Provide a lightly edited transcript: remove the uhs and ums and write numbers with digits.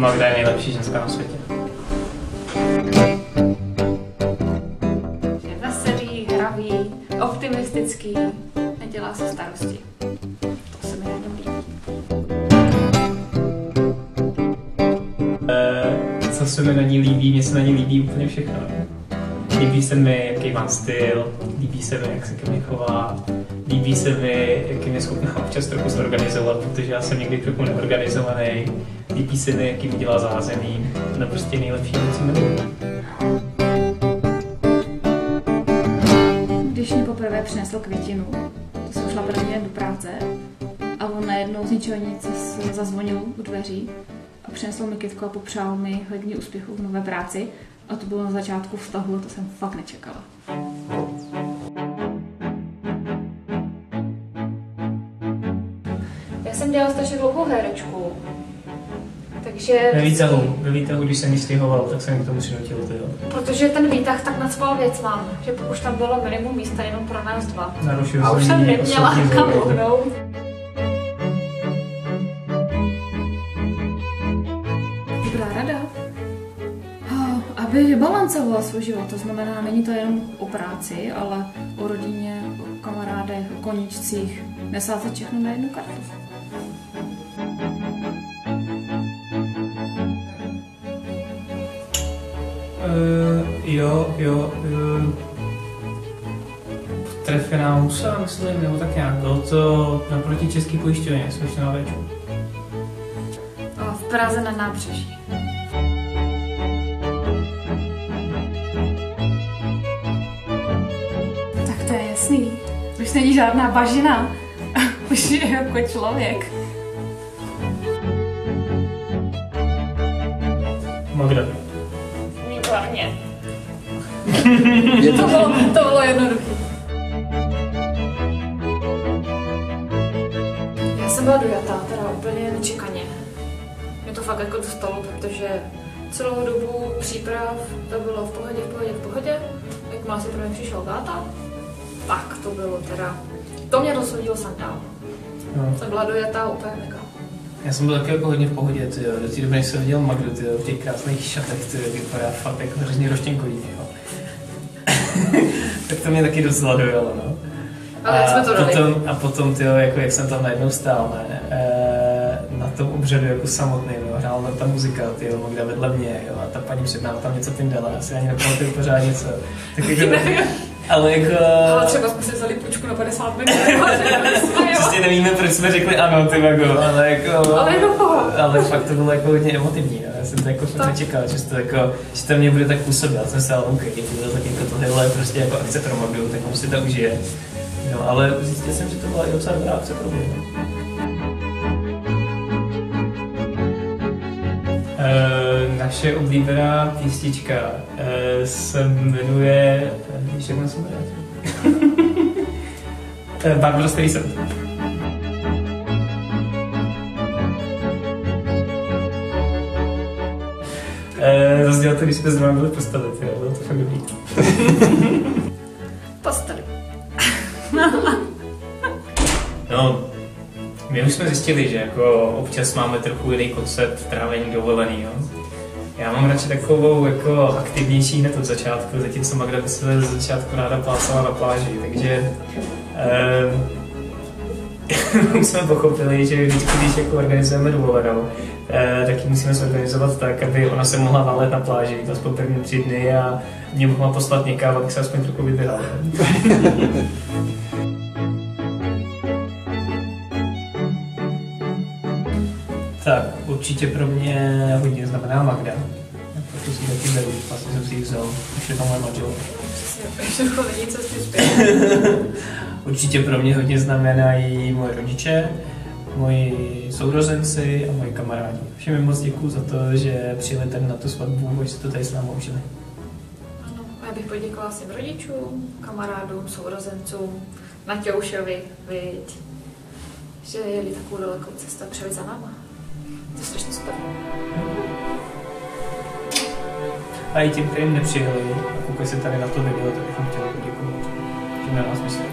Magda je nejlepší ženská na světě. Je veselý, hravý, optimistický, nedělá se starosti. To se mi na něm líbí. Co se mi na ní líbí? Mně se na ní líbí úplně všechno. Líbí se mi, jaký má styl, líbí se mi, jak se ke mně chová, líbí se mi, jak je schopná občas trochu zorganizovat, protože já jsem někdy trochu neorganizovaný, líbí se mi, jaký mi dělá zázemí, no prostě nejlepší věc mi líbí. Když mě poprvé přinesl květinu, to jsem šla první den do práce a on najednou z ničeho nic zazvonil u dveří a přinesl mi kytku a popřál mi hodně úspěchů v nové práci. A to bylo na začátku vztahu, to jsem fakt nečekala. Já jsem dělala strašně dlouhou herečku, takže... Ve výtahu, když jsem ji stěhoval, tak jsem k tomu přinutil, protože ten výtah tak nacpal věcma, že pokud tam bylo minimum místa jenom pro nás dva. Narušil a už jsem neměla kam uhnout. Dobrá rada. Aby vybalancovala svůj život, to znamená, není to jen o práci, ale o rodině, o kamarádech, o koníčcích. Nesázet všechno na jednu kartu. Trefená husa, myslím, nebo tak nějak. Bylo to naproti České pojišťovně, jsme na Véčku. V Praze na Nábřeží. Tak to je jasný. Už není žádná bažina. Už je jako člověk. Magda. Výborně. To bylo jednoduché. Já jsem byla dojatá, teda úplně nečekaně. Mě to fakt jako dostalo, protože celou dobu příprav to bylo v pohodě. Jakmile si pro mě přišel táta, tak to bylo teda... To mě rozhodilo sandál. No. Jsem byla dojatá úplně mega. Já jsem byl taky jako hodně v pohodě, tyjo. Do té doby, než jsem viděl Magdu, tyjo, v těch krásných šatech, tyjo, vypadá fakt jako hrozně roštěnkový, tyjo. Tak to mě taky docela dojalo, no. Ale jak jsme to dali? A potom, tyjo, jako jak jsem tam najednou stál, ne, na tom obřadu jako samotný, jo, hrála ta muzika, tyjo, Magda vedle mě, jo, a ta paní před námi tam něco pindala, já si ani nepamatuju pořád něco. Tak jako, ale jako... Ale třeba jsme si vzali půjčku na 50 minut. Přesně nevíme, proč jsme řekli ano, ty Mago, ale jako... Ale fakt to bylo jako hodně emotivní, jo. Já jsem to jako fakt nečekal, že to mě bude tak působit. Já jsem se ale OK, tak jako tohle je prostě jako akce pro Magdu, tak on si to užije. Jo, ale zjistil jsem, že to byla i docela dobrá akce pro mě. Naše oblíbená písnička se jmenuje... Víš, jak se jmenuje? Barbara Streisand. Zaznělo to, když jsme zrovna byli postavit, jo, bylo to fakt dobrý. Postavit. No, my už jsme zjistili, že jako občas máme trochu jiný koncept trávení dovolený, jo. Já mám radši takovou jako aktivnější hned od začátku, zatímco Magda by se ze začátku ráda plácala na pláži, takže už jsme pochopili, že vždycky, když jako organizujeme dovolenou, tak ji musíme zorganizovat tak, aby ona se mohla válet na pláži, aspoň první 3 dny a mě mohla poslat někam, abych se aspoň trochu vyběhal. Tak, určitě pro mě hodně znamená Magda. Proto si taky beru, vlastně jsem si ji vzal, už je tam moje manželka. Přesně, všechno není cesty zpět. Určitě pro mě hodně znamenají moje rodiče, moji sourozenci a moji kamarádi. Všem jim moc děkuju za to, že přijeli tady na tu svatbu, že se to tady s námi užili. Ano, já bych poděkovala svým rodičům, kamarádům, sourozencům, Matěušovi, viď, že jeli takovou dalekou cestu a přijeli za náma. To je strašně super. A i těm, kterým nepřijeli a koukají se tady na to video, tak bych jim chtěl poděkovat, že na nás mysleli.